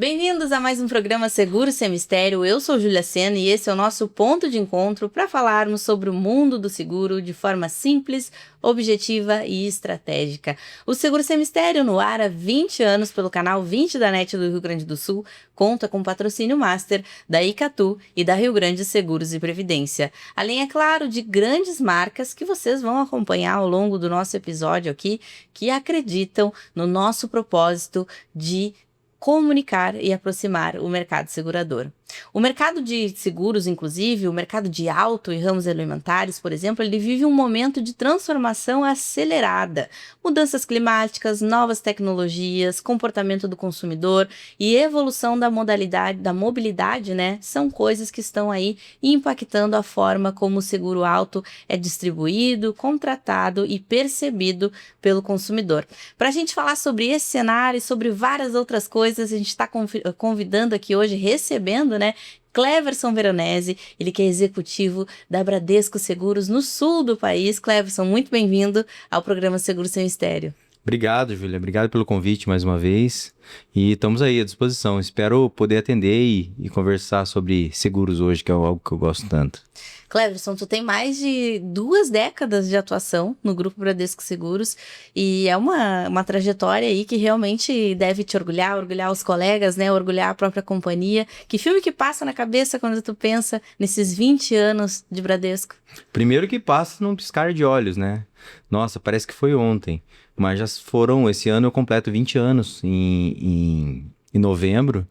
Bem-vindos a mais um programa Seguro Sem Mistério. Eu sou Júlia Sena e esse é o nosso ponto de encontro para falarmos sobre o mundo do seguro de forma simples, objetiva e estratégica. O Seguro Sem Mistério, no ar há 20 anos pelo canal 20 da NET do Rio Grande do Sul, conta com patrocínio master da Icatu e da Rio Grande Seguros e Previdência. Além, é claro, de grandes marcas que vocês vão acompanhar ao longo do nosso episódio aqui, que acreditam no nosso propósito de comunicar e aproximar o mercado segurador. O mercado de seguros, inclusive, o mercado de auto e ramos alimentares, por exemplo, ele vive um momento de transformação acelerada. Mudanças climáticas, novas tecnologias, comportamento do consumidor e evolução da modalidade, da mobilidade, né? São coisas que estão aí impactando a forma como o seguro auto é distribuído, contratado e percebido pelo consumidor. Para a gente falar sobre esse cenário e sobre várias outras coisas, a gente está convidando aqui hoje, recebendo, né, Cleverson Veronese, ele que é executivo da Bradesco Seguros no sul do país. Cleverson, muito bem-vindo ao programa Seguro Sem Mistério. Obrigado, Júlia. Obrigado pelo convite mais uma vez. E estamos aí à disposição. Espero poder atender e conversar sobre seguros hoje, que é algo que eu gosto tanto. Cleverson, tu tem mais de 2 décadas de atuação no Grupo Bradesco Seguros e é uma trajetória aí que realmente deve te orgulhar os colegas, né? Orgulhar a própria companhia. Que filme que passa na cabeça quando tu pensa nesses 20 anos de Bradesco? Primeiro que passa num piscar de olhos, né? Nossa, parece que foi ontem. Mas já foram, esse ano eu completo 20 anos em novembro.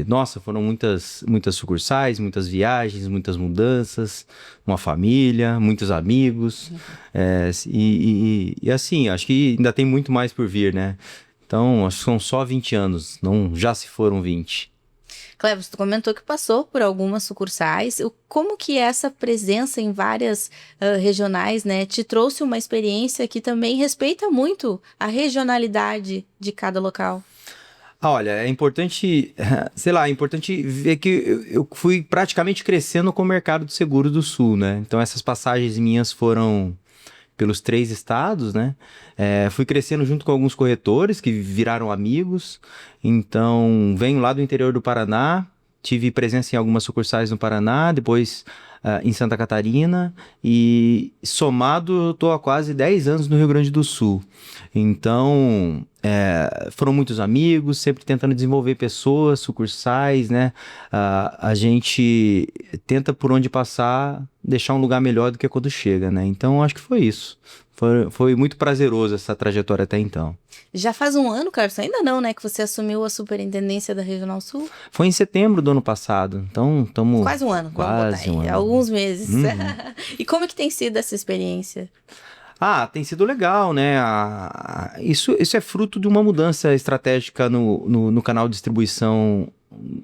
Nossa, foram muitas sucursais, muitas viagens, muitas mudanças, uma família, muitos amigos. Assim, acho que ainda tem muito mais por vir, né? Então, acho que são só 20 anos, não, já se foram 20. Cleverson, tu comentou que passou por algumas sucursais. Como que essa presença em várias regionais, né, te trouxe uma experiência que também respeita muito a regionalidade de cada local? Olha, é importante, sei lá, é importante ver que eu fui praticamente crescendo com o mercado de seguro do Sul, né? Então essas passagens minhas foram pelos 3 estados, né? Fui crescendo junto com alguns corretores que viraram amigos. Então, venho lá do interior do Paraná, tive presença em algumas sucursais no Paraná, depois em Santa Catarina, e somado eu estou há quase 10 anos no Rio Grande do Sul. Então, foram muitos amigos, sempre tentando desenvolver pessoas, sucursais, né? A gente tenta por onde passar deixar um lugar melhor do que quando chega, né? Então, acho que foi isso. Foi muito prazeroso essa trajetória até então. Já faz um ano, Cleverson? Ainda não, né? Que você assumiu a superintendência da Regional Sul? Foi em setembro do ano passado, então estamos... Quase um ano, vamos botar aí. Um ano. Alguns meses. Uhum. E como é que tem sido essa experiência? Tem sido legal, né? Isso é fruto de uma mudança estratégica no canal de distribuição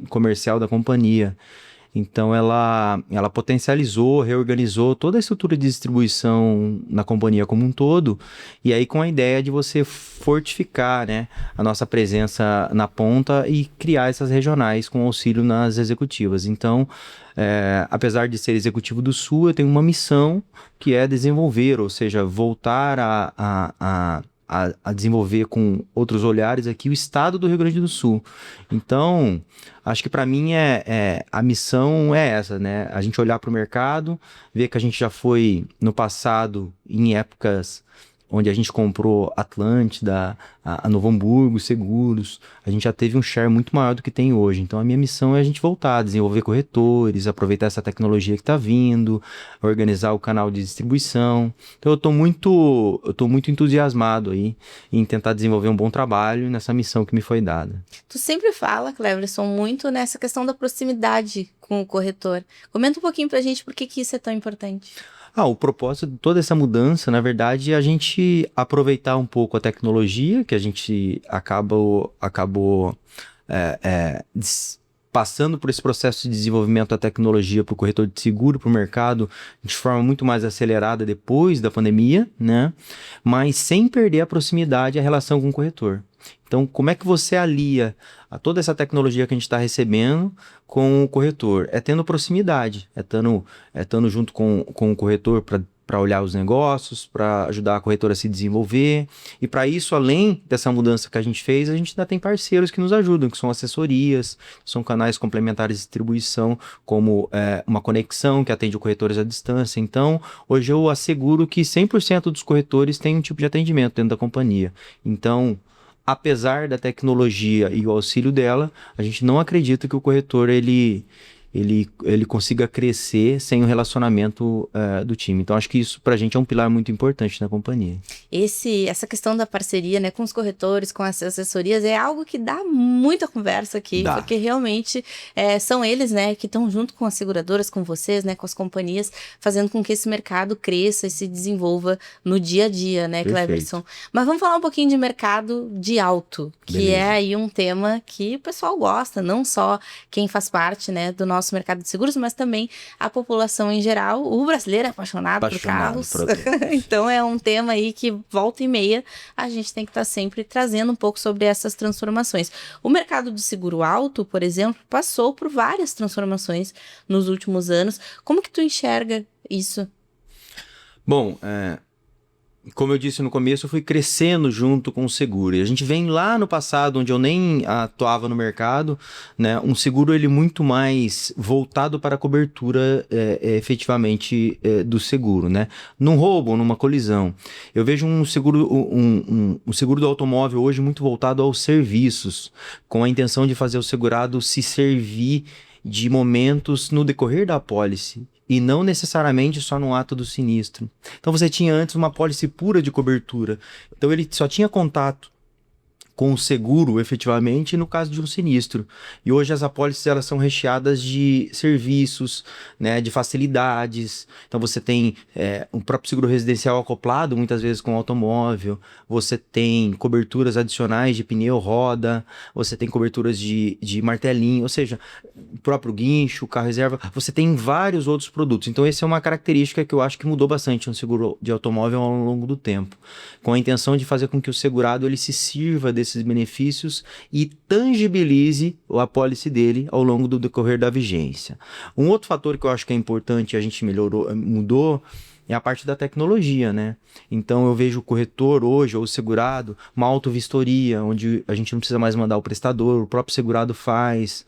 comercial da companhia. Então, ela potencializou, reorganizou toda a estrutura de distribuição na companhia como um todo, e aí com a ideia de você fortificar, né, a nossa presença na ponta e criar essas regionais com auxílio nas executivas. Então, apesar de ser executivo do Sul, eu tenho uma missão que é desenvolver, ou seja, voltar a desenvolver com outros olhares aqui o estado do Rio Grande do Sul. Então, acho que para mim a missão é essa, né? A gente olhar para o mercado, ver que a gente já foi no passado, em épocas onde a gente comprou Atlântida, a Novo Hamburgo, seguros, a gente já teve um share muito maior do que tem hoje. Então a minha missão é a gente voltar a desenvolver corretores, aproveitar essa tecnologia que está vindo, organizar o canal de distribuição. Então eu tô muito entusiasmado aí em tentar desenvolver um bom trabalho nessa missão que me foi dada. Tu sempre fala, Cleverson, muito nessa questão da proximidade com o corretor. Comenta um pouquinho pra gente por que isso é tão importante. O propósito de toda essa mudança, na verdade, é a gente aproveitar um pouco a tecnologia que a gente acabou passando por esse processo de desenvolvimento da tecnologia para o corretor de seguro, para o mercado, de forma muito mais acelerada depois da pandemia, né? Mas sem perder a proximidade e a relação com o corretor. Então, como é que você alia toda essa tecnologia que a gente está recebendo com o corretor? É tendo proximidade, é estando junto com o corretor para para olhar os negócios, para ajudar a corretora a se desenvolver. E para isso, além dessa mudança que a gente fez, a gente ainda tem parceiros que nos ajudam, que são assessorias, são canais complementares de distribuição, como uma conexão que atende corretores à distância. Então, hoje eu asseguro que 100% dos corretores têm um tipo de atendimento dentro da companhia. Então, apesar da tecnologia e o auxílio dela, a gente não acredita que o corretor ele consiga crescer sem o relacionamento do time. Então, acho que isso para a gente é um pilar muito importante na companhia. Essa questão da parceria, né, com os corretores, com as assessorias, é algo que dá muita conversa aqui, porque realmente são eles, né, que estão junto com as seguradoras, com vocês, né, com as companhias, fazendo com que esse mercado cresça e se desenvolva no dia a dia, né, Cleverson? Mas vamos falar um pouquinho de mercado de auto, que é aí um tema que o pessoal gosta, não só quem faz parte, né, do nosso mercado de seguros, mas também a população em geral. O brasileiro é apaixonado por carros. Então é um tema aí que volta e meia a gente tem que estar sempre trazendo um pouco sobre essas transformações. O mercado do seguro auto, por exemplo, passou por várias transformações nos últimos anos. Como que tu enxerga isso? Bom, como eu disse no começo, eu fui crescendo junto com o seguro. E a gente vem lá no passado, onde eu nem atuava no mercado, né? Um seguro ele muito mais voltado para a cobertura efetivamente do seguro, né? Num roubo, numa colisão. Eu vejo um seguro, um seguro do automóvel hoje muito voltado aos serviços, com a intenção de fazer o segurado se servir de momentos no decorrer da apólice. E não necessariamente só no ato do sinistro. Então você tinha antes uma apólice pura de cobertura. Então ele só tinha contato com o seguro, efetivamente, no caso de um sinistro. E hoje as apólices elas são recheadas de serviços, né, de facilidades. Então você tem um próprio seguro residencial acoplado, muitas vezes com o automóvel. Você tem coberturas adicionais de pneu, roda. Você tem coberturas de martelinho, ou seja, o próprio guincho, carro reserva. Você tem vários outros produtos. Então essa é uma característica que eu acho que mudou bastante no seguro de automóvel ao longo do tempo, com a intenção de fazer com que o segurado ele se sirva desses benefícios e tangibilize a apólice dele ao longo do decorrer da vigência. Um outro fator que eu acho que é importante, a gente mudou, é a parte da tecnologia, né? Então eu vejo o corretor hoje, ou o segurado, uma autovistoria, onde a gente não precisa mais mandar o prestador, o próprio segurado faz.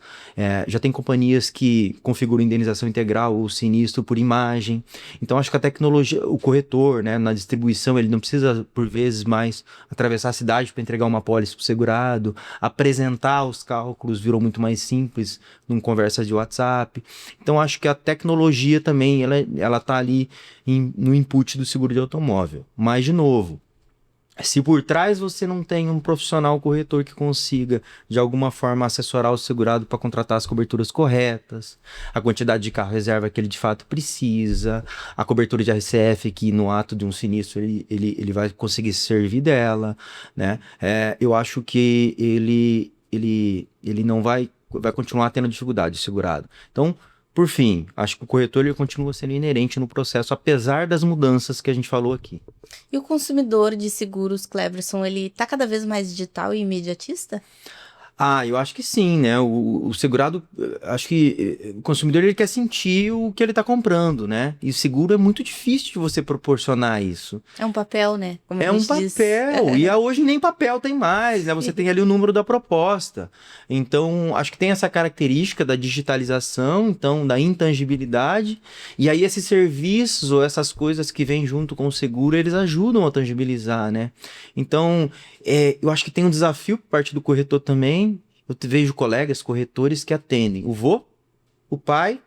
Já tem companhias que configuram indenização integral ou sinistro por imagem. Então acho que a tecnologia, o corretor, né, na distribuição, ele não precisa, por vezes, mais atravessar a cidade para entregar uma apólice para o segurado, apresentar os cálculos virou muito mais simples numa conversa de WhatsApp. Então acho que a tecnologia também, ela tá ali no input do seguro de automóvel. Mas, de novo, se por trás você não tem um profissional corretor que consiga, de alguma forma, assessorar o segurado para contratar as coberturas corretas, a quantidade de carro reserva que ele de fato precisa, a cobertura de RCF que no ato de um sinistro ele vai conseguir se servir dela, né? Eu acho que ele não vai continuar tendo dificuldade, o segurado. Então, por fim, acho que o corretor ele continua sendo inerente no processo, apesar das mudanças que a gente falou aqui. E o consumidor de seguros, Cleverson, ele está cada vez mais digital e imediatista? Eu acho que sim, né? O segurado, acho que o consumidor ele quer sentir o que ele está comprando, né? E o seguro é muito difícil de você proporcionar isso. É um papel, né? Como é um papel, e hoje nem papel tem mais, né? Você tem ali o número da proposta. Então, acho que tem essa característica da digitalização, então, da intangibilidade, e aí esses serviços ou essas coisas que vêm junto com o seguro, eles ajudam a tangibilizar, né? Então, eu acho que tem um desafio por parte do corretor também. Eu vejo colegas corretores que atendem o vô, o pai,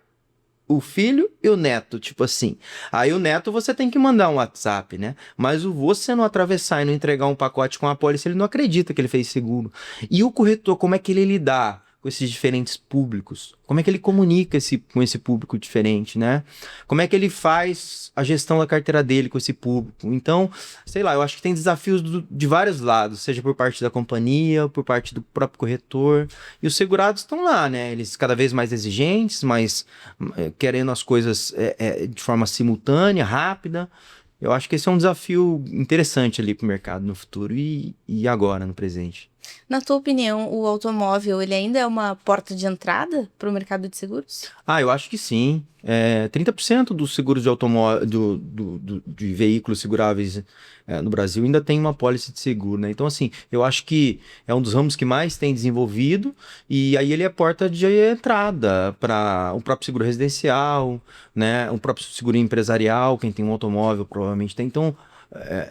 o filho e o neto, tipo assim. Aí o neto você tem que mandar um WhatsApp, né? Mas o vô, se você não atravessar e não entregar um pacote com a apólice, ele não acredita que ele fez seguro. E o corretor, como é que ele lidar com esses diferentes públicos? Como é que ele comunica com esse público diferente, né? Como é que ele faz a gestão da carteira dele com esse público? Então, sei lá, eu acho que tem desafios de vários lados, seja por parte da companhia, por parte do próprio corretor. E os segurados estão lá, né? Eles cada vez mais exigentes, mais querendo as coisas de forma simultânea, rápida. Eu acho que esse é um desafio interessante ali para o mercado no futuro e agora, no presente. Na tua opinião, o automóvel, ele ainda é uma porta de entrada para o mercado de seguros? Eu acho que sim. 30% dos seguros de automóvel, de veículos seguráveis no Brasil ainda tem uma pólice de seguro, né? Então, assim, eu acho que é um dos ramos que mais tem desenvolvido e aí ele é porta de entrada para o próprio seguro residencial, né? O próprio seguro empresarial, quem tem um automóvel provavelmente tem. Então,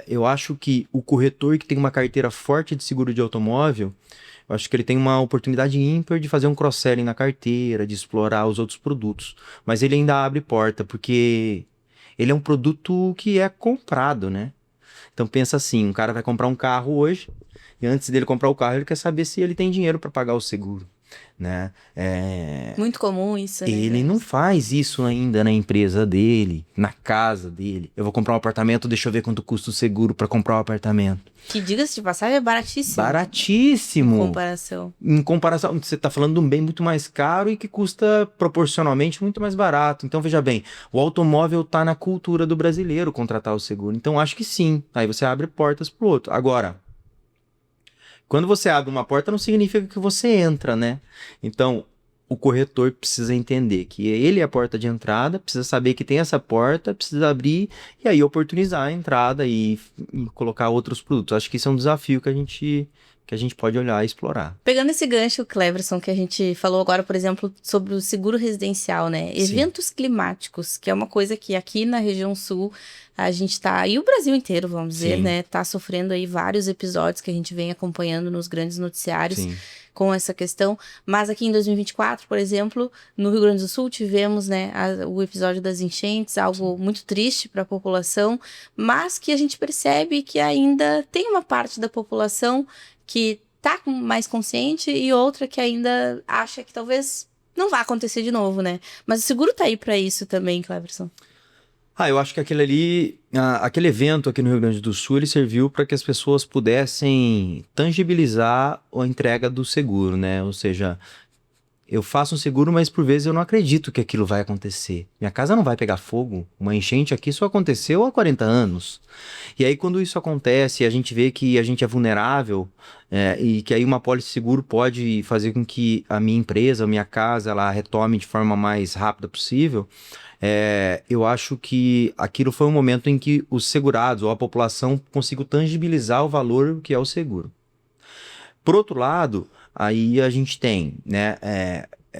eu acho que o corretor que tem uma carteira forte de seguro de automóvel, eu acho que ele tem uma oportunidade ímpar de fazer um cross-selling na carteira, de explorar os outros produtos. Mas ele ainda abre porta, porque ele é um produto que é comprado, né? Então pensa assim, um cara vai comprar um carro hoje, e antes dele comprar o carro, ele quer saber se ele tem dinheiro para pagar o seguro, né? Muito comum isso, né, Ele não Cleverson? faz isso ainda na empresa dele, na casa dele. Eu vou comprar um apartamento, deixa eu ver quanto custa o seguro para comprar um apartamento. Que, diga-se de passagem, é baratíssimo em Baratíssimo. comparação. Em comparação, você está falando de um bem muito mais caro e que custa proporcionalmente muito mais barato. Então, veja bem, o automóvel está na cultura do brasileiro contratar o seguro. Então, acho que sim. Aí você abre portas para o outro. Agora, quando você abre uma porta, não significa que você entra, né? Então, o corretor precisa entender que ele é a porta de entrada, precisa saber que tem essa porta, precisa abrir e aí oportunizar a entrada e colocar outros produtos. Acho que isso é um desafio que a gente pode olhar e explorar. Pegando esse gancho, Cleverson, que a gente falou agora, por exemplo, sobre o seguro residencial, né? Sim. Eventos climáticos, que é uma coisa que aqui na região sul a gente tá, e o Brasil inteiro, vamos dizer, Sim. né? Tá sofrendo aí vários episódios que a gente vem acompanhando nos grandes noticiários Sim. com essa questão. Mas aqui em 2024, por exemplo, no Rio Grande do Sul, tivemos, né, o episódio das enchentes, algo muito triste para a população, mas que a gente percebe que ainda tem uma parte da população que tá mais consciente e outra que ainda acha que talvez não vá acontecer de novo, né? Mas o seguro tá aí para isso também, Cleverson. Eu acho que aquele evento aqui no Rio Grande do Sul, ele serviu para que as pessoas pudessem tangibilizar a entrega do seguro, né? Ou seja, eu faço um seguro, mas por vezes eu não acredito que aquilo vai acontecer. Minha casa não vai pegar fogo. Uma enchente aqui só aconteceu há 40 anos. E aí, quando isso acontece, a gente vê que a gente é vulnerável, e que aí uma pólice de seguro pode fazer com que a minha empresa, a minha casa, ela retome de forma mais rápida possível. Eu acho que aquilo foi um momento em que os segurados ou a população conseguiu tangibilizar o valor que é o seguro. Por outro lado, aí a gente tem, né,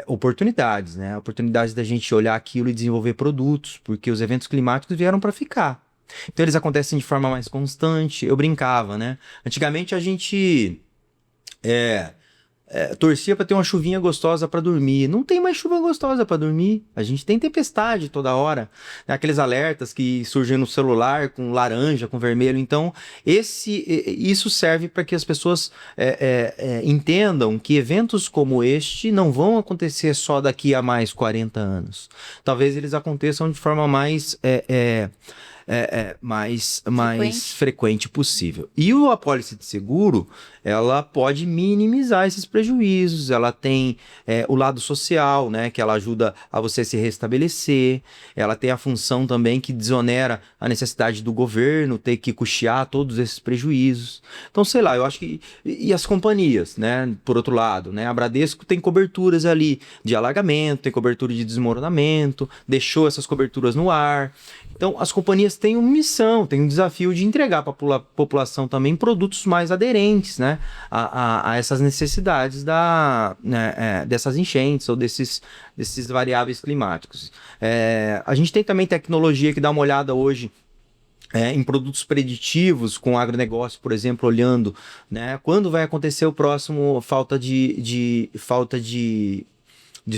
oportunidades, né? Oportunidades da gente olhar aquilo e desenvolver produtos, porque os eventos climáticos vieram para ficar. Então eles acontecem de forma mais constante. Eu brincava, né? Antigamente a gente torcia para ter uma chuvinha gostosa para dormir. Não tem mais chuva gostosa para dormir. A gente tem tempestade toda hora. Aqueles alertas que surgem no celular com laranja, com vermelho. Então, isso serve para que as pessoas entendam que eventos como este não vão acontecer só daqui a mais 40 anos. Talvez eles aconteçam de forma mais mais frequente possível. E a apólice de seguro, ela pode minimizar esses prejuízos, ela tem o lado social, né, que ela ajuda a você se restabelecer, ela tem a função também que desonera a necessidade do governo ter que custear todos esses prejuízos. Então, sei lá, eu acho que... E as companhias, né, por outro lado, né, a Bradesco tem coberturas ali de alagamento, tem cobertura de desmoronamento, deixou essas coberturas no ar. Então, as companhias têm uma missão, têm um desafio de entregar para a população também produtos mais aderentes, né, a essas necessidades dessas enchentes ou desses variáveis climáticos. A gente tem também tecnologia que dá uma olhada hoje em produtos preditivos com agronegócio, por exemplo, olhando, né, quando vai acontecer o próximo falta de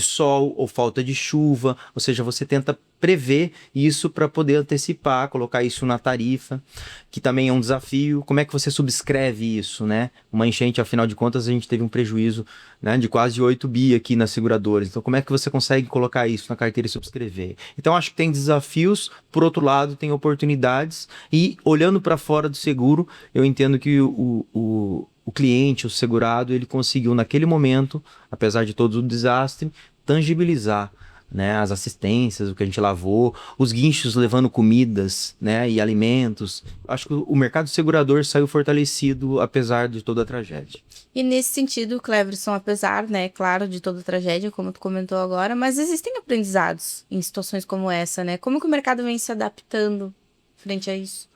sol ou falta de chuva, ou seja, você tenta prever isso para poder antecipar, colocar isso na tarifa, que também é um desafio. Como é que você subscreve isso, né? Uma enchente, afinal de contas, a gente teve um prejuízo, né, de quase 8 bi aqui nas seguradoras. Então, como é que você consegue colocar isso na carteira e subscrever? Então, acho que tem desafios, por outro lado, tem oportunidades, e olhando para fora do seguro, eu entendo que o cliente, o segurado, ele conseguiu naquele momento, apesar de todo o desastre, tangibilizar né? As assistências, o que a gente lavou, os guinchos levando comidas, né? E alimentos. Acho que o mercado segurador saiu fortalecido apesar de toda a tragédia. E nesse sentido, Cleverson, apesar, né, claro, de toda a tragédia, como tu comentou agora, mas existem aprendizados em situações como essa, né? Como que o mercado vem se adaptando frente a isso?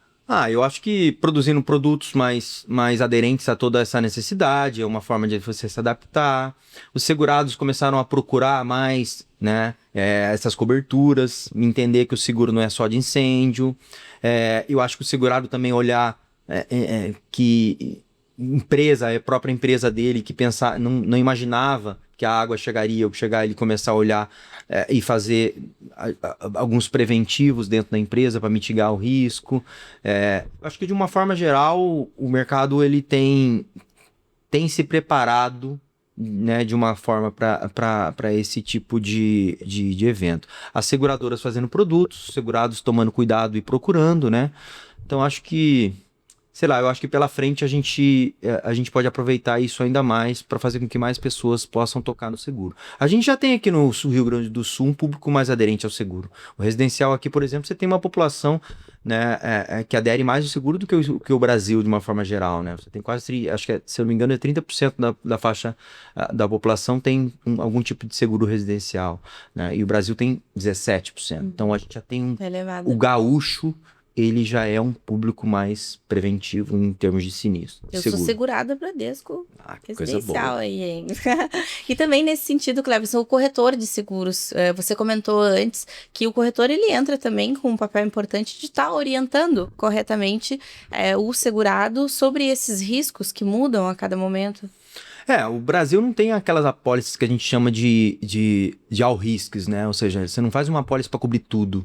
Eu acho que produzindo produtos mais aderentes a toda essa necessidade é uma forma de você se adaptar. Os segurados começaram a procurar mais, né, essas coberturas, entender que o seguro não é só de incêndio. Eu acho que o segurado também olhar que a própria empresa dele, que não imaginava que a água chegaria, ou que chegar ele começar a olhar e fazer alguns preventivos dentro da empresa para mitigar o risco. Acho que de uma forma geral o mercado ele tem se preparado, né, de uma forma para esse tipo de evento. As seguradoras fazendo produtos, os segurados tomando cuidado e procurando, né? Então acho que sei lá, eu acho que pela frente a gente pode aproveitar isso ainda mais para fazer com que mais pessoas possam tocar no seguro. A gente já tem aqui no Rio Grande do Sul um público mais aderente ao seguro. O residencial aqui, por exemplo, você tem uma população, né, que adere mais ao seguro do que o Brasil de uma forma geral, né? Você tem quase, acho que se eu não me engano, 30% da faixa da população tem algum tipo de seguro residencial, né? E o Brasil tem 17%. Então a gente já tem o gaúcho, ele já é um público mais preventivo em termos de sinistro. Eu sou segurada Bradesco. Coisa boa. Aí, hein? E também nesse sentido, Cleverson, o corretor de seguros, você comentou antes que o corretor ele entra também com um papel importante de estar orientando corretamente o segurado sobre esses riscos que mudam a cada momento. O Brasil não tem aquelas apólices que a gente chama de all risks, né? Ou seja, você não faz uma apólice para cobrir tudo.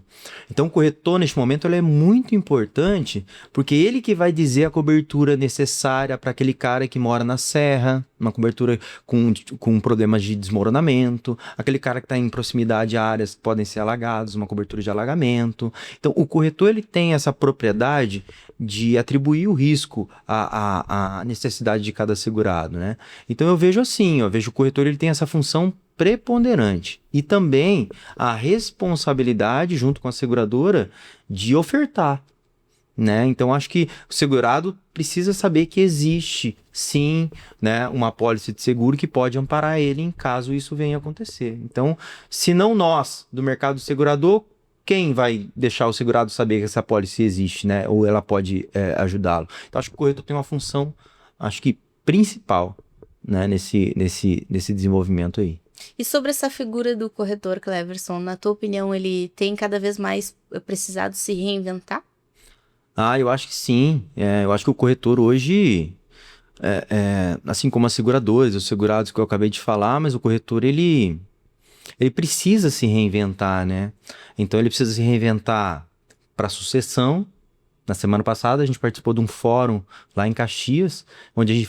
Então, o corretor, neste momento, ele é muito importante, porque ele que vai dizer a cobertura necessária para aquele cara que mora na serra, uma cobertura com problemas de desmoronamento, aquele cara que está em proximidade a áreas que podem ser alagadas, uma cobertura de alagamento. Então, o corretor, ele tem essa propriedade de atribuir o risco à necessidade de cada segurado, né? Então eu vejo assim, o corretor ele tem essa função preponderante e também a responsabilidade junto com a seguradora de ofertar, né? Então acho que o segurado precisa saber que existe sim, né, uma apólice de seguro que pode amparar ele em caso isso venha a acontecer. Então, se não nós do mercado segurador, quem vai deixar o segurado saber que essa apólice existe, né? Ou ela pode ajudá-lo? Então acho que o corretor tem uma função, acho que principal, né, nesse desenvolvimento aí. E sobre essa figura do corretor, Cleverson, na tua opinião, ele tem cada vez mais precisado se reinventar? Eu acho que sim. Eu acho que o corretor hoje, assim como as seguradoras, os segurados que eu acabei de falar, mas o corretor, ele precisa se reinventar, né? Então, ele precisa se reinventar para a sucessão. Na semana passada, a gente participou de um fórum lá em Caxias, onde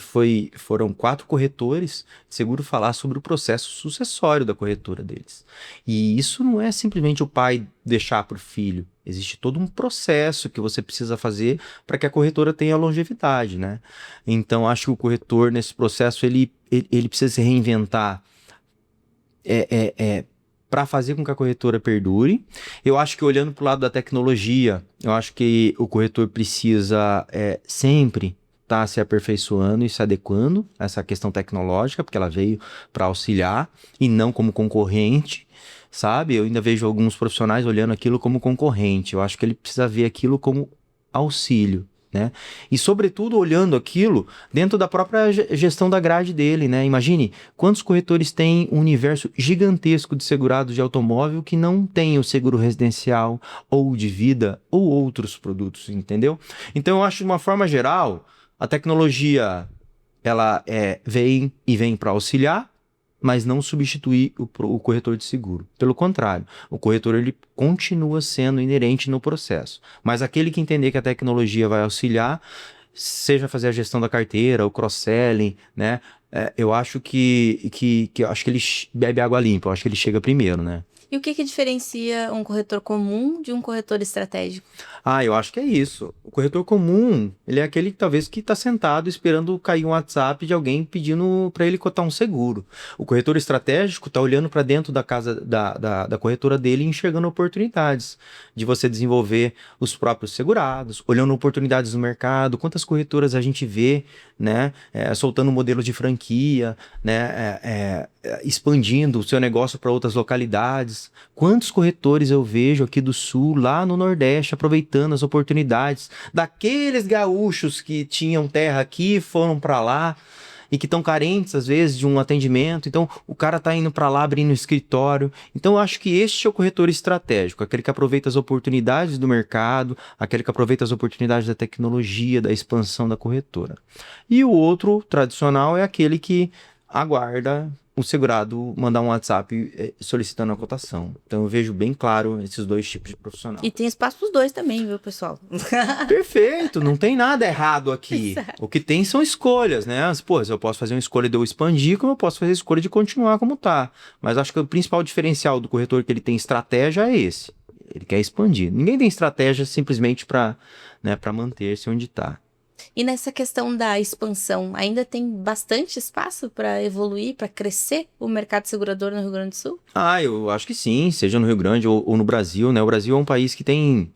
foram 4 corretores de seguro falar sobre o processo sucessório da corretora deles. E isso não é simplesmente o pai deixar para o filho. Existe todo um processo que você precisa fazer para que a corretora tenha longevidade, né? Então, acho que o corretor, nesse processo, ele precisa se reinventar para fazer com que a corretora perdure. Eu acho que olhando para o lado da tecnologia, eu acho que o corretor precisa sempre estar se aperfeiçoando e se adequando a essa questão tecnológica, porque ela veio para auxiliar e não como concorrente, sabe? Eu ainda vejo alguns profissionais olhando aquilo como concorrente. Eu acho que ele precisa ver aquilo como auxílio, né? E sobretudo olhando aquilo dentro da própria gestão da grade dele, né? Imagine quantos corretores têm um universo gigantesco de segurados de automóvel que não tem o seguro residencial ou de vida ou outros produtos, entendeu? Então eu acho de uma forma geral a tecnologia ela vem para auxiliar, mas não substituir o corretor de seguro. Pelo contrário, o corretor ele continua sendo inerente no processo. Mas aquele que entender que a tecnologia vai auxiliar, seja fazer a gestão da carteira, o cross-selling, né? Eu acho que ele bebe água limpa, eu acho que ele chega primeiro, né? E o que diferencia um corretor comum de um corretor estratégico? Eu acho que é isso. O corretor comum, ele é aquele talvez que está sentado esperando cair um WhatsApp de alguém pedindo para ele cotar um seguro. O corretor estratégico está olhando para dentro da casa da corretora dele e enxergando oportunidades de você desenvolver os próprios segurados, olhando oportunidades no mercado, quantas corretoras a gente vê, né, soltando modelos de franquia, né, expandindo o seu negócio para outras localidades. Quantos corretores eu vejo aqui do Sul, lá no Nordeste, aproveitando as oportunidades daqueles gaúchos que tinham terra aqui, foram para lá e que estão carentes, às vezes, de um atendimento. Então, o cara está indo para lá, abrindo um escritório. Então, eu acho que este é o corretor estratégico, aquele que aproveita as oportunidades do mercado, aquele que aproveita as oportunidades da tecnologia, da expansão da corretora. E o outro, tradicional, é aquele que aguarda o segurado mandar um WhatsApp solicitando a cotação. Então eu vejo bem claro esses dois tipos de profissional. E tem espaço para os dois também, viu, pessoal? Perfeito, não tem nada errado aqui. O que tem são escolhas, né? Pô, eu posso fazer uma escolha de eu expandir, como eu posso fazer a escolha de continuar como tá. Mas acho que o principal diferencial do corretor que ele tem estratégia é esse. Ele quer expandir. Ninguém tem estratégia simplesmente para, né, para manter-se onde está. E nessa questão da expansão, ainda tem bastante espaço para evoluir, para crescer o mercado segurador no Rio Grande do Sul? Eu acho que sim, seja no Rio Grande ou no Brasil, né? O Brasil é um país que tem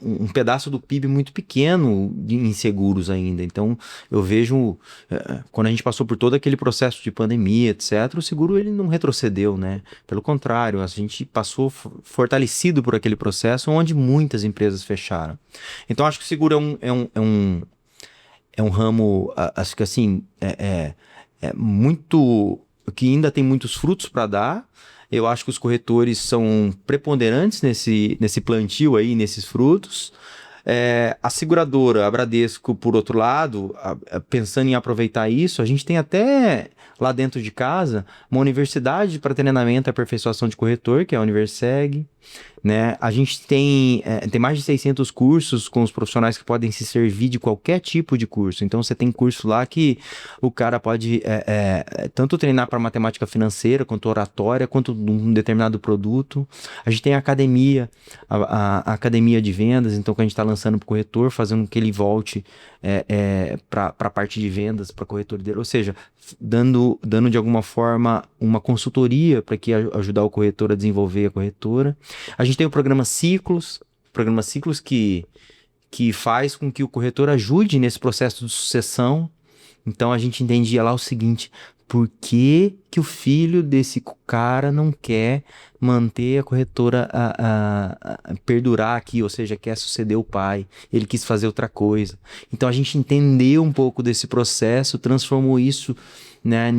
um pedaço do PIB muito pequeno em seguros ainda. Então, eu vejo, quando a gente passou por todo aquele processo de pandemia, etc., o seguro ele não retrocedeu, né? Pelo contrário, a gente passou fortalecido por aquele processo onde muitas empresas fecharam. Então, acho que o seguro é um ramo, acho que assim, muito, que ainda tem muitos frutos para dar. Eu acho que os corretores são preponderantes nesse plantio aí, nesses frutos. A seguradora, a Bradesco, por outro lado, pensando em aproveitar isso, a gente tem até lá dentro de casa uma universidade para treinamento e aperfeiçoação de corretor, que é a Universeg, né? A gente tem mais de 600 cursos com os profissionais que podem se servir de qualquer tipo de curso. Então, você tem curso lá que o cara pode tanto treinar para matemática financeira, quanto oratória, quanto um determinado produto. A gente tem a academia, a academia de vendas, então que a gente está lançando para o corretor, fazendo com que ele volte para a parte de vendas, para o corretor dele. Ou seja, dando de alguma forma uma consultoria para que ajudar o corretor a desenvolver a corretora. A gente tem o programa Ciclos que faz com que o corretor ajude nesse processo de sucessão. Então a gente entendia lá o seguinte: por que o filho desse cara não quer manter a corretora a perdurar aqui, ou seja, quer suceder o pai, ele quis fazer outra coisa. Então a gente entendeu um pouco desse processo, transformou isso, né,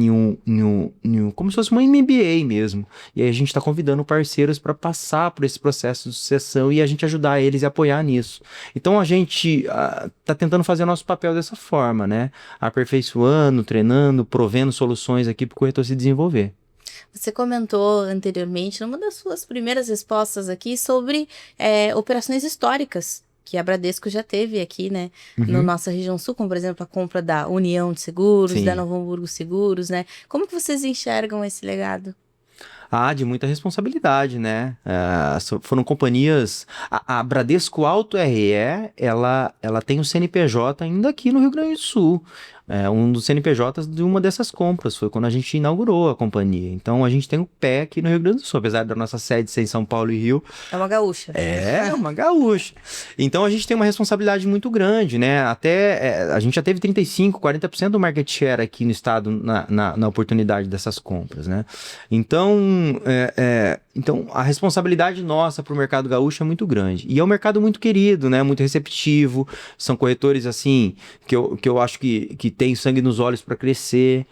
como se fosse uma MBA mesmo. E aí a gente está convidando parceiros para passar por esse processo de sucessão e a gente ajudar eles e apoiar nisso. Então a gente está tentando fazer o nosso papel dessa forma, né? Aperfeiçoando, treinando, provendo soluções aqui para o corretor se desenvolver. Você comentou anteriormente, numa das suas primeiras respostas aqui, sobre operações históricas que a Bradesco já teve aqui, né, na nossa região sul, como por exemplo a compra da União de Seguros, Sim. da Novo Hamburgo Seguros, né? Como que vocês enxergam esse legado? De muita responsabilidade, né? Foram companhias... A Bradesco Auto RE, ela tem o CNPJ ainda aqui no Rio Grande do Sul. Um dos CNPJs de uma dessas compras, foi quando a gente inaugurou a companhia. Então, a gente tem o pé aqui no Rio Grande do Sul, apesar da nossa sede ser em São Paulo e Rio. É uma gaúcha. É uma gaúcha. Então, a gente tem uma responsabilidade muito grande, né? A gente já teve 35%, 40% do market share aqui no estado na oportunidade dessas compras, né? Então, a responsabilidade nossa para o mercado gaúcho é muito grande. E é um mercado muito querido, né? Muito receptivo. São corretores, assim, que eu acho que tem sangue nos olhos para crescer.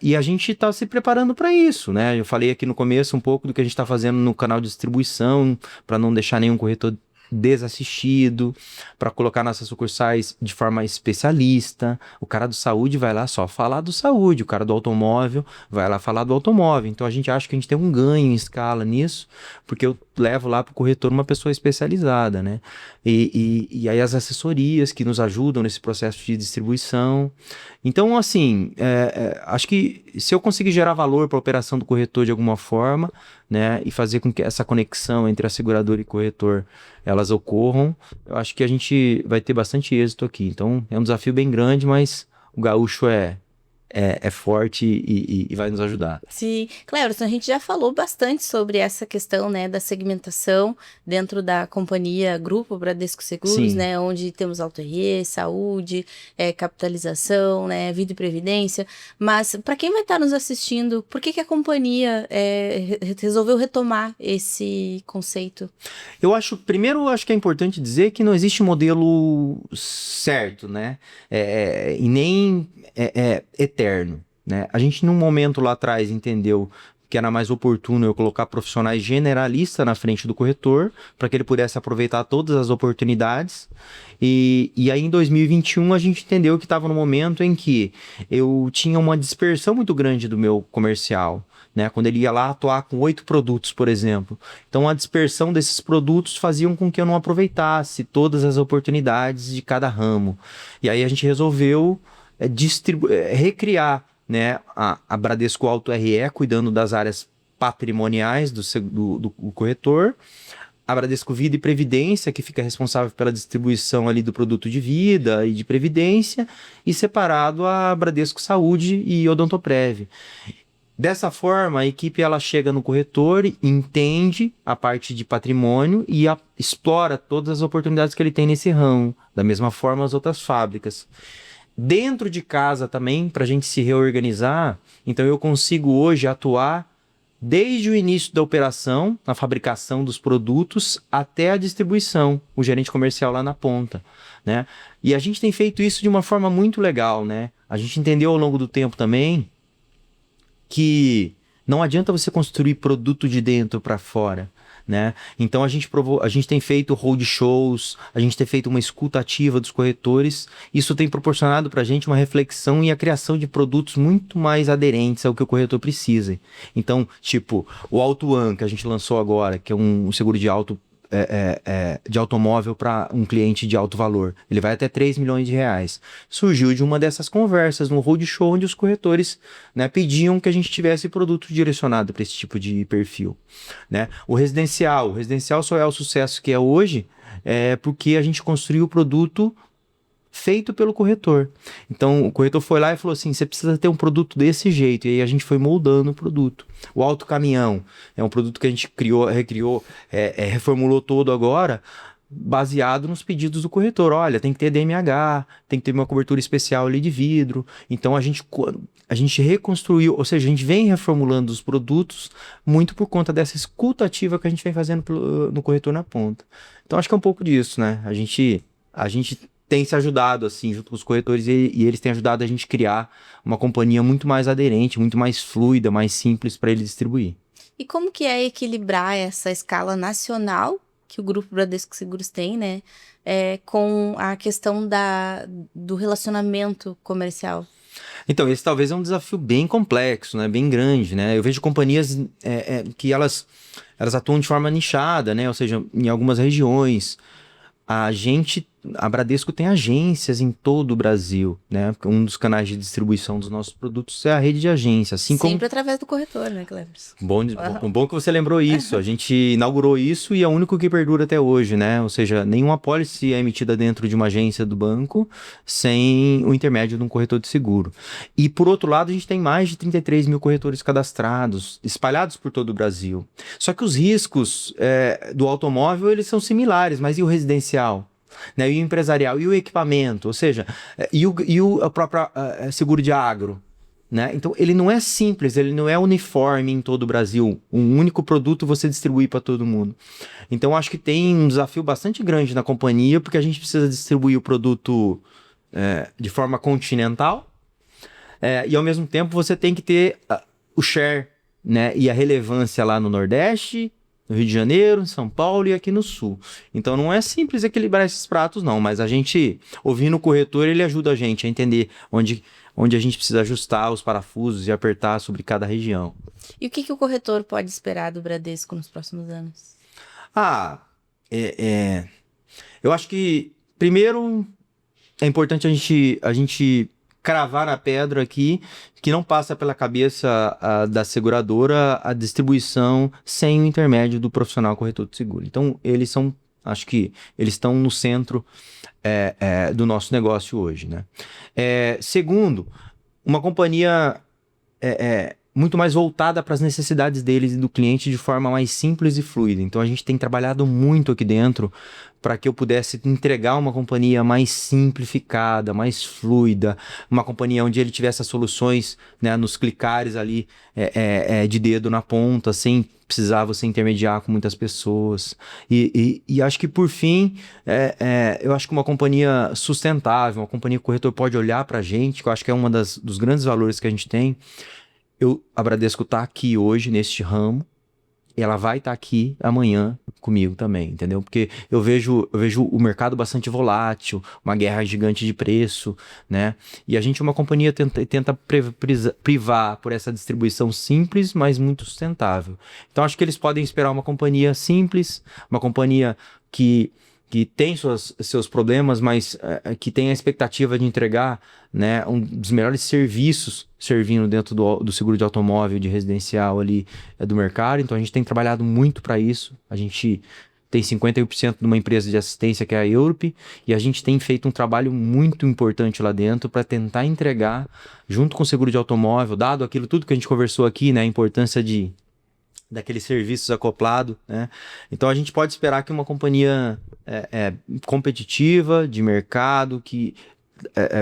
E a gente está se preparando para isso, né? Eu falei aqui no começo um pouco do que a gente está fazendo no canal de distribuição, para não deixar nenhum corretor desassistido, para colocar nossas sucursais de forma especialista. O cara do saúde vai lá só falar do saúde, o cara do automóvel vai lá falar do automóvel. Então a gente acha que a gente tem um ganho em escala nisso, porque levo lá para o corretor uma pessoa especializada, né? E aí as assessorias que nos ajudam nesse processo de distribuição. Então, assim, acho que se eu conseguir gerar valor para a operação do corretor de alguma forma, né, e fazer com que essa conexão entre a seguradora e corretor elas ocorram, eu acho que a gente vai ter bastante êxito aqui. Então, é um desafio bem grande, mas o gaúcho é forte e vai nos ajudar. Sim, Cleverson, a gente já falou bastante sobre essa questão, né, da segmentação dentro da companhia Grupo Bradesco Seguros, Sim. né, onde temos Auto RE, saúde, capitalização, né, vida e previdência, mas para quem vai estar nos assistindo, por que a companhia resolveu retomar esse conceito? Primeiro, eu acho que é importante dizer que não existe modelo certo, né? E nem eterno, né? A gente, num momento lá atrás, entendeu que era mais oportuno eu colocar profissionais generalistas na frente do corretor, para que ele pudesse aproveitar todas as oportunidades. E aí, em 2021, a gente entendeu que estava no momento em que eu tinha uma dispersão muito grande do meu comercial, né? Quando ele ia lá atuar com 8 produtos, por exemplo. Então, a dispersão desses produtos faziam com que eu não aproveitasse todas as oportunidades de cada ramo. E aí, a gente resolveu recriar, né, a Bradesco Auto RE, cuidando das áreas patrimoniais do corretor, a Bradesco Vida e Previdência, que fica responsável pela distribuição ali do produto de vida e de previdência, e separado a Bradesco Saúde e Odontoprev. Dessa forma, a equipe ela chega no corretor, entende a parte de patrimônio e explora todas as oportunidades que ele tem nesse ramo, da mesma forma as outras fábricas. Dentro de casa também, para a gente se reorganizar, então eu consigo hoje atuar desde o início da operação, na fabricação dos produtos, até a distribuição, o gerente comercial lá na ponta, né? E a gente tem feito isso de uma forma muito legal, né? A gente entendeu ao longo do tempo também que não adianta você construir produto de dentro para fora, né? Então a gente tem feito road shows, a gente tem feito uma escuta ativa dos corretores. Isso tem proporcionado para a gente uma reflexão e a criação de produtos muito mais aderentes ao que o corretor precisa. Então, tipo, o Auto One que a gente lançou agora, que é um seguro de de automóvel para um cliente de alto valor. Ele vai até 3 milhões de reais. Surgiu de uma dessas conversas no roadshow onde os corretores, né, pediam que a gente tivesse produto direcionado para esse tipo de perfil, né? O residencial só é o sucesso que é hoje porque a gente construiu o produto feito pelo corretor. Então, o corretor foi lá e falou assim, você precisa ter um produto desse jeito. E aí a gente foi moldando o produto. O Auto Caminhão é um produto que a gente recriou, reformulou todo agora, baseado nos pedidos do corretor. Olha, tem que ter DMH, tem que ter uma cobertura especial ali de vidro. Então, a gente reconstruiu, ou seja, a gente vem reformulando os produtos muito por conta dessa escuta ativa que a gente vem fazendo no corretor na ponta. Então, acho que é um pouco disso, né? A gente tem se ajudado, assim, junto com os corretores, e eles têm ajudado a gente a criar uma companhia muito mais aderente, muito mais fluida, mais simples para ele distribuir. E como que é equilibrar essa escala nacional que o Grupo Bradesco Seguros tem, né, com a questão do relacionamento comercial? Então, esse talvez é um desafio bem complexo, né? Bem grande, né? Eu vejo companhias que elas atuam de forma nichada, né? Ou seja, em algumas regiões. A Bradesco tem agências em todo o Brasil, né? Um dos canais de distribuição dos nossos produtos é a rede de agências. Assim Sempre como... através do corretor, né, Cleverson? Bom que você lembrou isso. A gente inaugurou isso e é o único que perdura até hoje, né? Ou seja, nenhuma pólice é emitida dentro de uma agência do banco sem o intermédio de um corretor de seguro. E, por outro lado, a gente tem mais de 33 mil corretores cadastrados, espalhados por todo o Brasil. Só que os riscos do automóvel, eles são similares, mas e o residencial? Né, e o empresarial, e o equipamento, ou seja, e o próprio seguro de agro, né? Então ele não é simples, ele não é uniforme em todo o Brasil, um único produto você distribui para todo mundo. Então acho que tem um desafio bastante grande na companhia, porque a gente precisa distribuir o produto de forma continental, e ao mesmo tempo você tem que ter o share, né, e a relevância lá no Nordeste, no Rio de Janeiro, em São Paulo e aqui no Sul. Então não é simples equilibrar esses pratos não, mas a gente, ouvindo o corretor, ele ajuda a gente a entender onde a gente precisa ajustar os parafusos e apertar sobre cada região. E o que o corretor pode esperar do Bradesco nos próximos anos? Ah, eu acho que, primeiro, é importante a gente cravar na pedra aqui que não passa pela cabeça da seguradora a distribuição sem o intermédio do profissional corretor de seguro. Então, acho que eles estão no centro do nosso negócio hoje, né? Segundo, uma companhia muito mais voltada para as necessidades deles e do cliente de forma mais simples e fluida. Então a gente tem trabalhado muito aqui dentro para que eu pudesse entregar uma companhia mais simplificada, mais fluida, uma companhia onde ele tivesse as soluções, né, nos clicares ali de dedo na ponta, sem precisar você intermediar com muitas pessoas. E acho que por fim, eu acho que uma companhia sustentável, uma companhia que o corretor pode olhar para a gente, que eu acho que é um dos grandes valores que a gente tem. A Bradesco está aqui hoje neste ramo, e ela vai estar aqui amanhã comigo também, entendeu? Porque eu vejo o mercado bastante volátil, uma guerra gigante de preço, né? E a gente é uma companhia tenta privar por essa distribuição simples, mas muito sustentável. Então acho que eles podem esperar uma companhia simples, uma companhia que tem seus problemas, mas que tem a expectativa de entregar, né, um dos melhores serviços servindo dentro do seguro de automóvel, de residencial ali do mercado. Então a gente tem trabalhado muito para isso. A gente tem 51% de uma empresa de assistência que é a Europe, e a gente tem feito um trabalho muito importante lá dentro para tentar entregar, junto com o seguro de automóvel, dado aquilo tudo que a gente conversou aqui, né, a importância daqueles serviços acoplados, né? Então a gente pode esperar que uma companhia competitiva, de mercado, que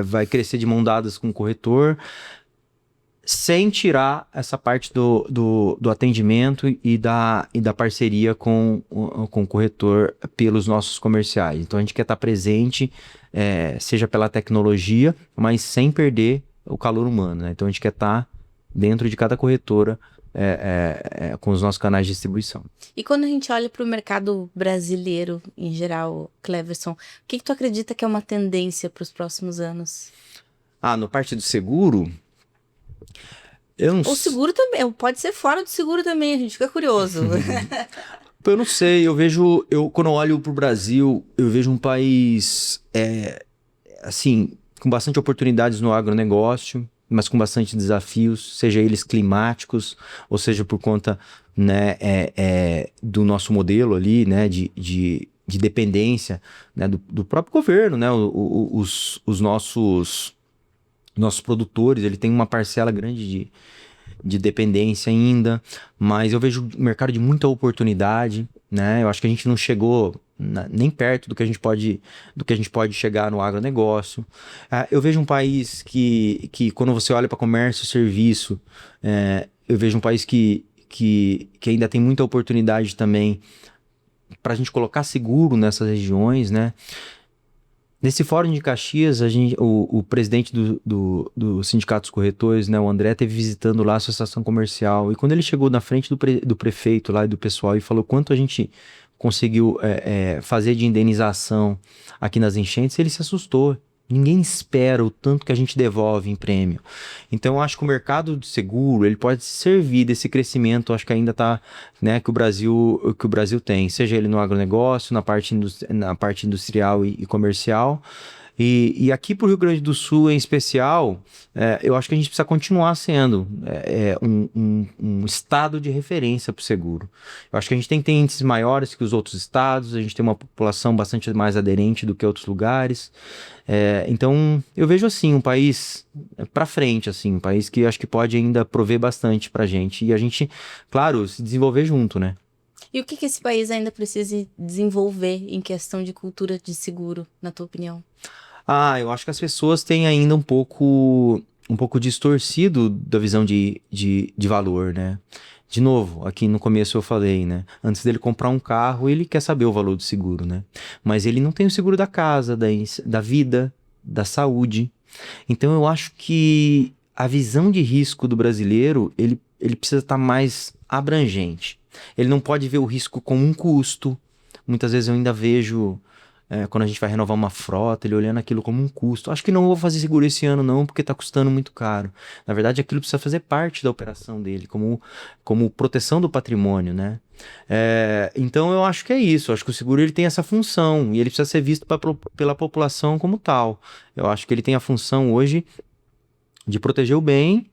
vai crescer de mão dadas com o corretor, sem tirar essa parte do atendimento e da parceria com o corretor pelos nossos comerciais. Então a gente quer estar presente, seja pela tecnologia, mas sem perder o calor humano, né? Então a gente quer estar dentro de cada corretora com os nossos canais de distribuição. E quando a gente olha para o mercado brasileiro em geral, Cleverson, o que tu acredita que é uma tendência para os próximos anos? No parte do seguro, O seguro também, pode ser fora do seguro também, a gente fica curioso. Eu não sei, quando eu olho para o Brasil, eu vejo um país, assim, com bastante oportunidades no agronegócio, mas com bastante desafios, seja eles climáticos, ou seja por conta, né, do nosso modelo ali, né, de dependência, né, do próprio governo, né, os nossos produtores, ele tem uma parcela grande de dependência ainda, mas eu vejo um mercado de muita oportunidade, né? Eu acho que a gente não chegou nem perto do que a gente pode chegar no agronegócio. Eu vejo um país que quando você olha para comércio e serviço, eu vejo um país que ainda tem muita oportunidade também para a gente colocar seguro nessas regiões, né? Nesse fórum de Caxias, o presidente do Sindicato dos Corretores, né, o André, esteve visitando lá a associação comercial. E quando ele chegou na frente do prefeito lá e do pessoal e falou quanto a gente conseguiu fazer de indenização aqui nas enchentes, ele se assustou. Ninguém espera o tanto que a gente devolve em prêmio. Então, eu acho que o mercado de seguro, ele pode servir desse crescimento, acho que ainda está, né, que o Brasil tem, seja ele no agronegócio, na parte industrial e comercial. E aqui para o Rio Grande do Sul, em especial, eu acho que a gente precisa continuar sendo um estado de referência para o seguro. Eu acho que a gente tem que ter índices maiores que os outros estados, a gente tem uma população bastante mais aderente do que outros lugares. Então, eu vejo assim, um país para frente, assim, um país que acho que pode ainda prover bastante para a gente. E a gente, claro, se desenvolver junto, né? E o que esse país ainda precisa desenvolver em questão de cultura de seguro, na tua opinião? Eu acho que as pessoas têm ainda um pouco distorcido da visão de valor, né? De novo, aqui no começo eu falei, né? Antes dele comprar um carro, ele quer saber o valor do seguro, né? Mas ele não tem o seguro da casa, da vida, da saúde. Então eu acho que a visão de risco do brasileiro, ele precisa estar mais abrangente. Ele não pode ver o risco como um custo. Muitas vezes eu ainda vejo, quando a gente vai renovar uma frota, ele olhando aquilo como um custo. Acho que não vou fazer seguro esse ano não, porque está custando muito caro. Na verdade, aquilo precisa fazer parte da operação dele, como proteção do patrimônio, né? Então eu acho que é isso. Eu acho que o seguro ele tem essa função e ele precisa ser visto pela população como tal. Eu acho que ele tem a função hoje de proteger o bem.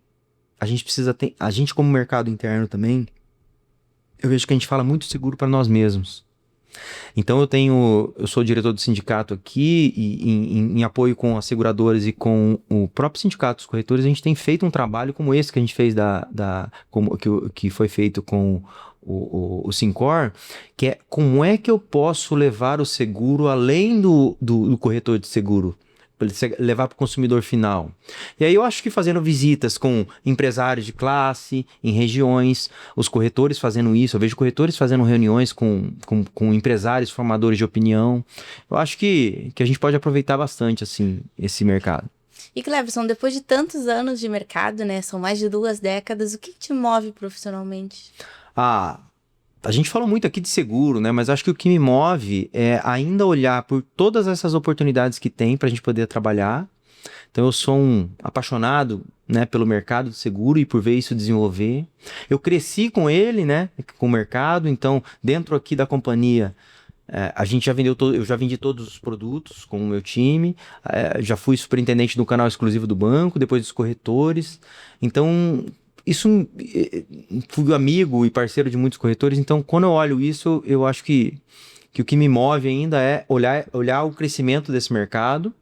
A gente precisa ter, a gente como mercado interno também, eu vejo que a gente fala muito seguro para nós mesmos. Então eu sou diretor do sindicato aqui e em apoio com as seguradoras e com o próprio sindicato dos corretores, a gente tem feito um trabalho como esse que a gente fez que foi feito com o Sincor, que é como é que eu posso levar o seguro além do corretor de seguro, para ele levar para o consumidor final. E aí eu acho que fazendo visitas com empresários de classe, em regiões, os corretores fazendo isso, eu vejo corretores fazendo reuniões com empresários, formadores de opinião. Eu acho que a gente pode aproveitar bastante, assim, esse mercado. E Cleverson, depois de tantos anos de mercado, né, são mais de 2 décadas, o que te move profissionalmente? A gente falou muito aqui de seguro, né? Mas acho que o que me move é ainda olhar por todas essas oportunidades que tem para a gente poder trabalhar. Então eu sou um apaixonado, né, pelo mercado de seguro e por ver isso desenvolver. Eu cresci com ele, né, com o mercado. Então dentro aqui da companhia a gente já vendeu eu já vendi todos os produtos com o meu time. Já fui superintendente do canal exclusivo do banco, depois dos corretores. Então isso, fui amigo e parceiro de muitos corretores, então quando eu olho isso, eu acho que o que me move ainda é olhar o crescimento desse mercado.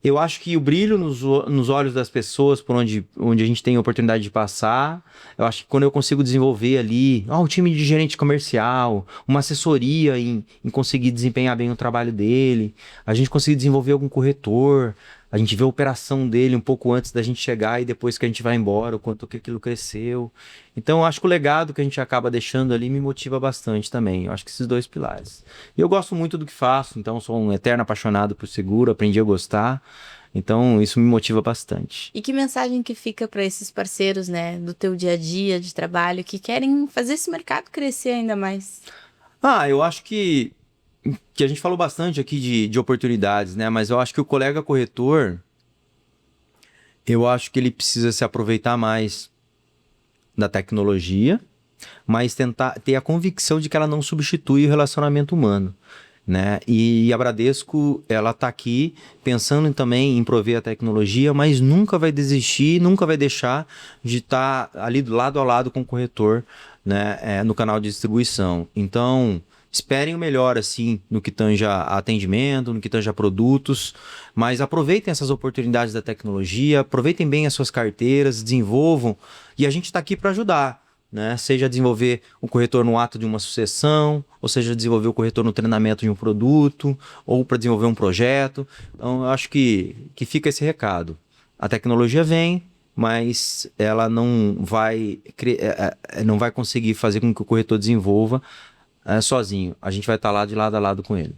Eu acho que o brilho nos olhos das pessoas por onde a gente tem a oportunidade de passar, eu acho que quando eu consigo desenvolver ali, um time de gerente comercial, uma assessoria em conseguir desempenhar bem o trabalho dele, a gente conseguir desenvolver algum corretor, a gente vê a operação dele um pouco antes da gente chegar e depois que a gente vai embora, o quanto que aquilo cresceu. Então eu acho que o legado que a gente acaba deixando ali me motiva bastante também. Eu acho que esses 2 pilares. E eu gosto muito do que faço, então sou um eterno apaixonado por seguro, aprendi a gostar. Então isso me motiva bastante. E que mensagem que fica para esses parceiros, né, do teu dia a dia de trabalho que querem fazer esse mercado crescer ainda mais? Eu acho que a gente falou bastante aqui de oportunidades, né? Mas eu acho que o colega corretor, eu acho que ele precisa se aproveitar mais da tecnologia, mas tentar ter a convicção de que ela não substitui o relacionamento humano, né? E a Bradesco, ela tá aqui pensando também em prover a tecnologia, mas nunca vai desistir, nunca vai deixar de estar ali lado a lado com o corretor, né? No canal de distribuição. Então esperem o melhor, assim, no que tange a atendimento, no que tange a produtos, mas aproveitem essas oportunidades da tecnologia, aproveitem bem as suas carteiras, desenvolvam, e a gente está aqui para ajudar, né? Seja desenvolver o corretor no ato de uma sucessão, ou seja desenvolver o corretor no treinamento de um produto, ou para desenvolver um projeto. Então, eu acho que fica esse recado. A tecnologia vem, mas ela não vai conseguir fazer com que o corretor desenvolva sozinho. A gente vai estar lá de lado a lado com ele.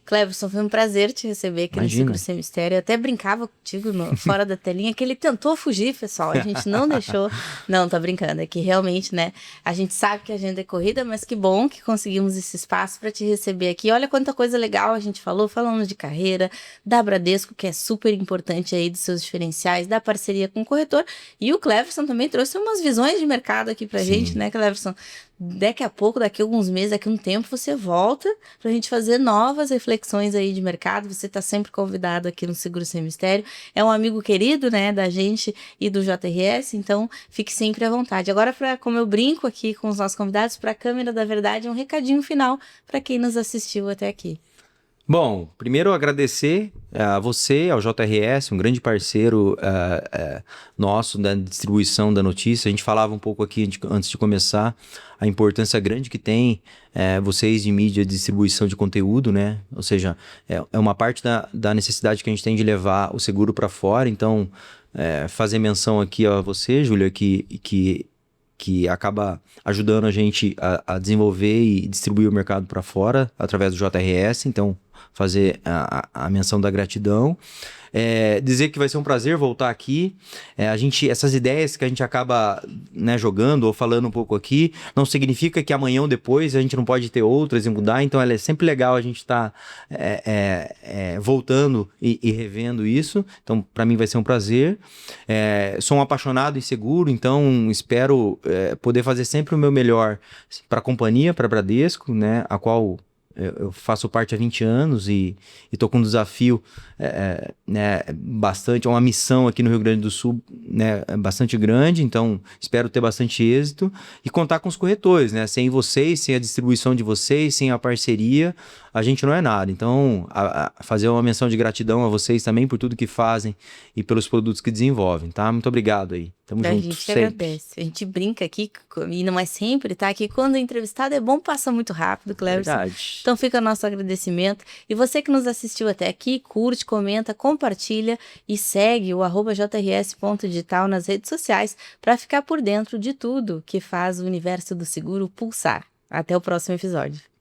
Cleverson, foi um prazer te receber aqui Imagina. no Seguro Sem Mistério. Eu até brincava contigo fora da telinha que ele tentou fugir, pessoal. A gente não deixou. Não, tô brincando. É que realmente, né? A gente sabe que a agenda é corrida, mas que bom que conseguimos esse espaço para te receber aqui. Olha quanta coisa legal a gente falando de carreira, da Bradesco, que é super importante aí dos seus diferenciais, da parceria com o corretor. E o Cleverson também trouxe umas visões de mercado aqui pra gente, né, Cleverson? Daqui a pouco, daqui a alguns meses, daqui a um tempo, você volta pra gente fazer novas reflexões aí de mercado. Você tá sempre convidado aqui no Seguro Sem Mistério. É um amigo querido, né, da gente e do JRS, então fique sempre à vontade. Agora, como eu brinco aqui com os nossos convidados, para a Câmera da Verdade, um recadinho final para quem nos assistiu até aqui. Bom, primeiro agradecer a você, ao JRS, um grande parceiro nosso da distribuição da notícia. A gente falava um pouco aqui antes de começar a importância grande que tem vocês de mídia de distribuição de conteúdo, né? Ou seja, é uma parte da necessidade que a gente tem de levar o seguro para fora. Então, fazer menção aqui a você, Júlia, que acaba ajudando a gente a desenvolver e distribuir o mercado para fora através do JRS. Então, fazer a menção da gratidão. Dizer que vai ser um prazer voltar aqui. Essas ideias que a gente acaba, né, jogando ou falando um pouco aqui, não significa que amanhã ou depois a gente não pode ter outras e mudar. Então, é sempre legal a gente estar voltando e revendo isso. Então, para mim vai ser um prazer. Sou um apaixonado e seguro, então espero poder fazer sempre o meu melhor para a companhia, para a Bradesco, né, a qual eu faço parte há 20 anos e estou com um desafio né, bastante, uma missão aqui no Rio Grande do Sul, né, bastante grande, então espero ter bastante êxito e contar com os corretores, né? Sem vocês, sem a distribuição de vocês, sem a parceria, a gente não é nada. Então, fazer uma menção de gratidão a vocês também por tudo que fazem e pelos produtos que desenvolvem, tá? Muito obrigado aí. Tamo junto, A gente que sempre. agradece. A gente brinca aqui, e não é sempre, tá? Que quando o entrevistado é bom, passa muito rápido, Cleverson. Verdade. Então fica nosso agradecimento. E você que nos assistiu até aqui, curte, comenta, compartilha e segue o @jrs.digital nas redes sociais para ficar por dentro de tudo que faz o universo do seguro pulsar. Até o próximo episódio.